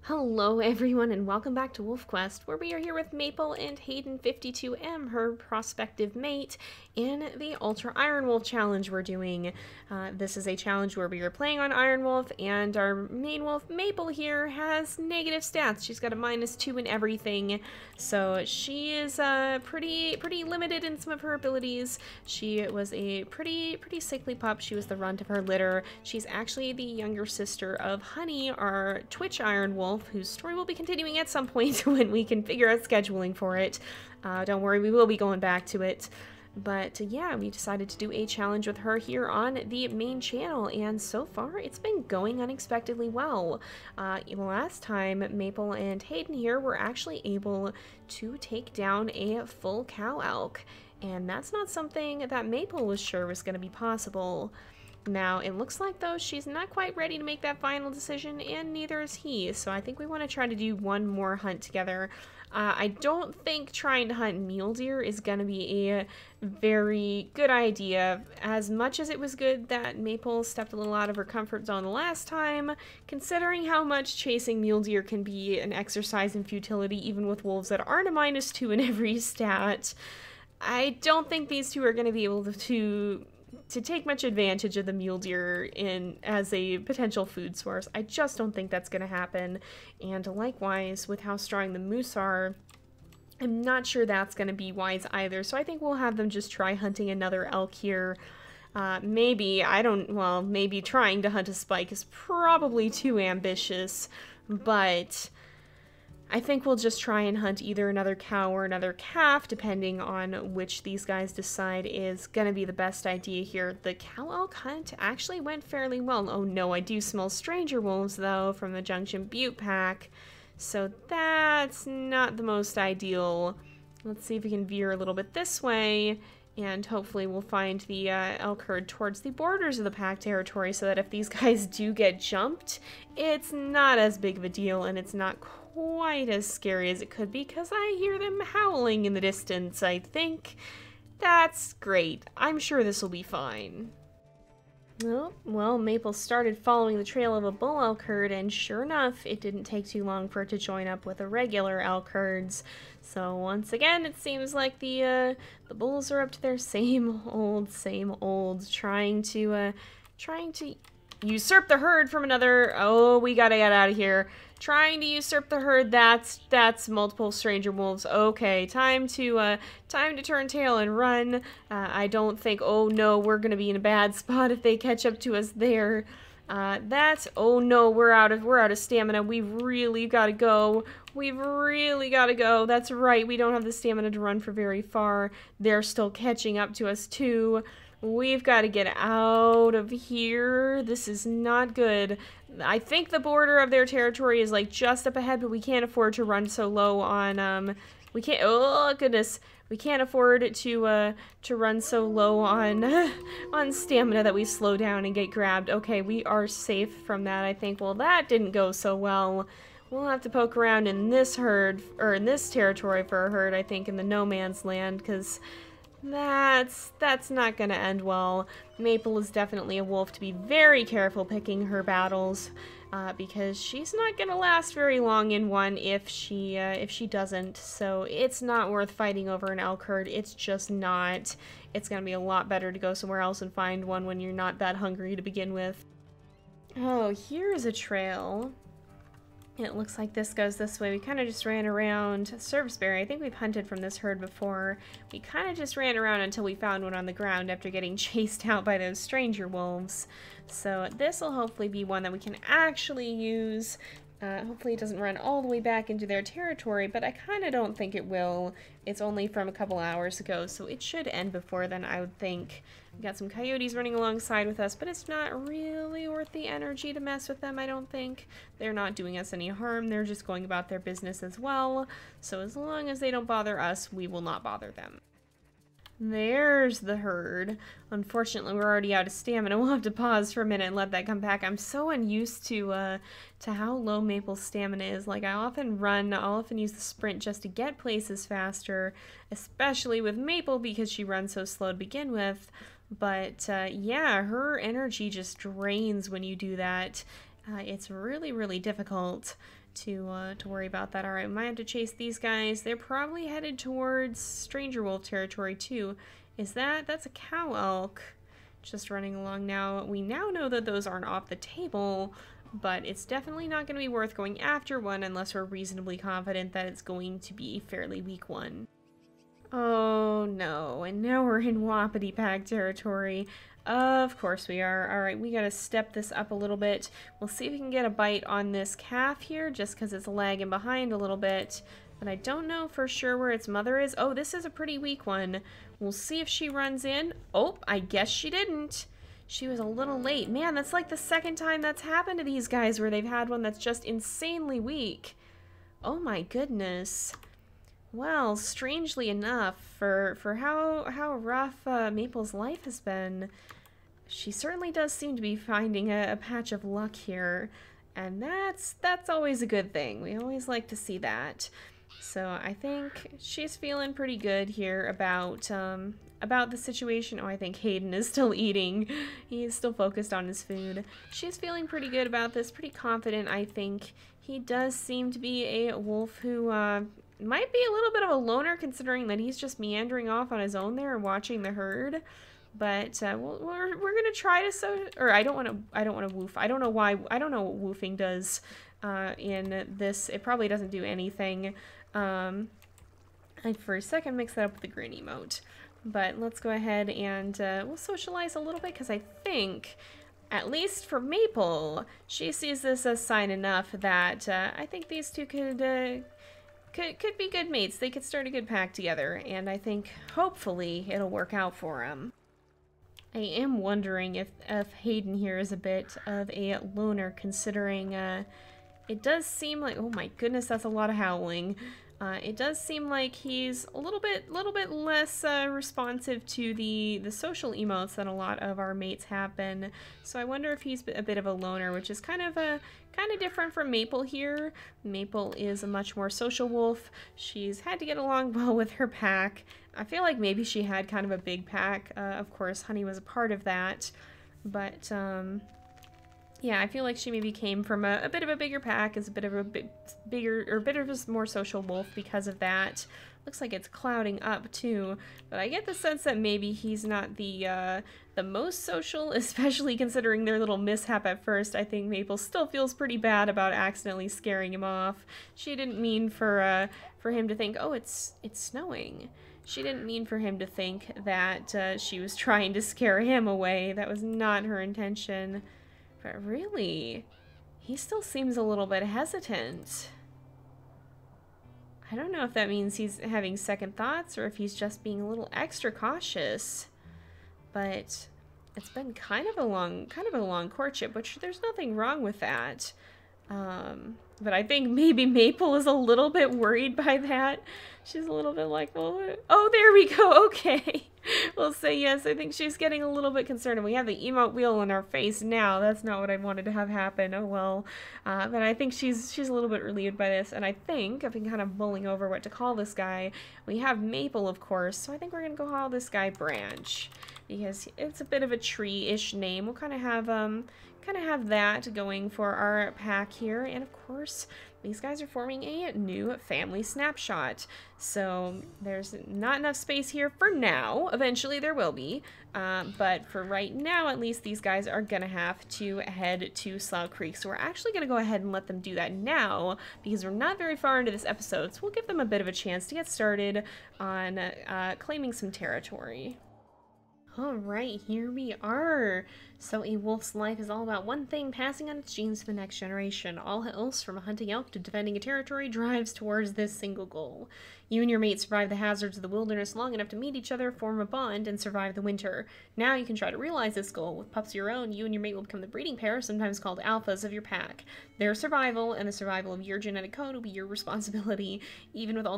Hello everyone and welcome back to Wolf Quest, where we are here with Maple and Hayden 52M, her prospective mate, in the Ultra Iron Wolf challenge we're doing. This is a challenge where we are playing on Iron Wolf, and our main wolf, Maple, here has negative stats. She's got a -2 in everything, so she is pretty limited in some of her abilities. She was a pretty sickly pup. She was the runt of her litter. She's actually the younger sister of Honey, our Twitch Iron Wolf, whose story will be continuing at some point when we can figure out scheduling for it. Don't worry, we will be going back to it. But yeah, we decided to do a challenge with her here on the main channel, and so far it's been going unexpectedly well. Last time, Maple and Hayden here were actually able to take down a full cow elk, and that's not something that Maple was sure was going to be possible. Now, it looks like, though, she's not quite ready to make that final decision, and neither is he, so I think we want to try to do one more hunt together. I don't think trying to hunt mule deer is going to be a very good idea. As much as it was good that Maple stepped a little out of her comfort zone the last time, considering how much chasing mule deer can be an exercise in futility, even with wolves that aren't a -2 in every stat, I don't think these two are going to be able to take much advantage of the mule deer as a potential food source. I just don't think that's going to happen. And likewise, with how strong the moose are, I'm not sure that's going to be wise either. So I think we'll have them just try hunting another elk here. Maybe trying to hunt a spike is probably too ambitious, but I think we'll just try and hunt either another cow or another calf, depending on which these guys decide is gonna be the best idea here. The cow elk hunt actually went fairly well. Oh no, I do smell stranger wolves, though, from the Junction Butte pack, so that's not the most ideal. Let's see if we can veer a little bit this way, and hopefully we'll find the elk herd towards the borders of the pack territory, so that if these guys do get jumped, it's not as big of a deal, and it's not quite as scary as it could be, because I hear them howling in the distance, I think. That's great. I'm sure this will be fine. Oh, well, Maple started following the trail of a bull elk herd, and sure enough, it didn't take too long for it to join up with the regular elk herds. So once again, it seems like the bulls are up to their same old, trying to usurp the herd from another. Oh, we gotta get out of here. Trying to usurp the herd. That's multiple stranger wolves. Okay, time to turn tail and run. I don't think. Oh no, we're gonna be in a bad spot if they catch up to us there. Oh no, we're out of stamina. We've really gotta go. That's right. We don't have the stamina to run for very far. They're still catching up to us too. We've got to get out of here. This is not good. I think the border of their territory is like just up ahead, but we can't afford to run so low on, we can't, oh goodness, we can't afford to run so low on, on stamina that we slow down and get grabbed. Okay, we are safe from that, I think. Well, that didn't go so well. We'll have to poke around in this herd, or in this territory for a herd, I think, in the no man's land, because that's not gonna end well. Maple is definitely a wolf to be very careful picking her battles, because she's not gonna last very long in one if she doesn't. So it's not worth fighting over an elk herd. It's just not. It's gonna be a lot better to go somewhere else and find one when you're not that hungry to begin with. Oh, here's a trail. It looks like this goes this way. We kind of just ran around Serviceberry. I think we've hunted from this herd before. We kind of just ran around until we found one on the ground after getting chased out by those stranger wolves. So this will hopefully be one that we can actually use. Hopefully it doesn't run all the way back into their territory, but I kind of don't think it will. It's only from a couple hours ago, so it should end before then, I would think. We've got some coyotes running alongside with us, but it's not really worth the energy to mess with them, I don't think. They're not doing us any harm. They're just going about their business as well. So as long as they don't bother us, we will not bother them. There's the herd. Unfortunately, we're already out of stamina. We'll have to pause for a minute and let that come back. I'm so unused to how low Maple's stamina is. Like, I'll often use the sprint just to get places faster, especially with Maple because she runs so slow to begin with. But, yeah, her energy just drains when you do that. It's really, really difficult to worry about that. All right, we might have to chase these guys. They're probably headed towards Stranger Wolf territory too. That's a cow elk just running along now. We now know that those aren't off the table, but it's definitely not going to be worth going after one unless we're reasonably confident that it's going to be a fairly weak one. Oh no, and now we're in Wapiti Pack territory. Of course we are. Alright, we gotta step this up a little bit. We'll see if we can get a bite on this calf here, just because it's lagging behind a little bit. But I don't know for sure where its mother is. Oh, this is a pretty weak one. We'll see if she runs in. Oh, I guess she didn't. She was a little late. Man, that's like the second time that's happened to these guys where they've had one that's just insanely weak. Oh my goodness. Well, strangely enough, for how rough Maple's life has been, she certainly does seem to be finding a patch of luck here, and that's always a good thing. We always like to see that. So I think she's feeling pretty good here about the situation. Oh, I think Hayden is still eating. He is still focused on his food. She's feeling pretty good about this, pretty confident, I think. He does seem to be a wolf who might be a little bit of a loner, considering that he's just meandering off on his own there and watching the herd. But we're gonna try to or I don't want to woof. I don't know why. I don't know what woofing does in this. It probably doesn't do anything. I for a second mix that up with the grin emote. But let's go ahead and we'll socialize a little bit, because I think, at least for Maple, she sees this as sign enough that I think these two could be good mates. They could start a good pack together, and I think hopefully it'll work out for them. I am wondering if Hayden here is a bit of a loner, considering it does seem like, oh my goodness, that's a lot of howling. It does seem like he's a little bit less responsive to the social emotes than a lot of our mates have been. So I wonder if he's a bit of a loner, which is kind of different from Maple here. Maple is a much more social wolf. She's had to get along well with her pack. I feel like maybe she had kind of a big pack. Of course, Honey was a part of that, but yeah, I feel like she maybe came from a bit of a bigger pack, as a bit of a more social wolf because of that. Looks like it's clouding up too, but I get the sense that maybe he's not the most social, especially considering their little mishap at first. I think Maple still feels pretty bad about accidentally scaring him off. She didn't mean for him to think, oh, it's snowing. She didn't mean for him to think that she was trying to scare him away. That was not her intention. But really, he still seems a little bit hesitant. I don't know if that means he's having second thoughts or if he's just being a little extra cautious. But it's been kind of a long courtship, which there's nothing wrong with that. But I think maybe Maple is a little bit worried by that. She's a little bit like, well, oh, there we go, okay. We'll say yes. I think she's getting a little bit concerned, and we have the emote wheel in our face now. That's not what I wanted to have happen. Oh well. But I think she's a little bit relieved by this, and I think I've been kind of mulling over what to call this guy. We have Maple, of course, so I think we're gonna go call this guy Branch, because it's a bit of a tree-ish name. We'll kind of have that going for our pack here, and of course these guys are forming a new family snapshot, so there's not enough space here for now. Eventually there will be, but for right now at least these guys are gonna have to head to Slough Creek, so we're actually gonna go ahead and let them do that now because we're not very far into this episode, so we'll give them a bit of a chance to get started on claiming some territory. Alright, here we are. So a wolf's life is all about one thing, passing on its genes to the next generation. All else, from hunting elk to defending a territory, drives towards this single goal. You and your mate survive the hazards of the wilderness long enough to meet each other, form a bond, and survive the winter. Now you can try to realize this goal. With pups of your own, you and your mate will become the breeding pair, sometimes called alphas, of your pack. Their survival and the survival of your genetic code will be your responsibility, even with all the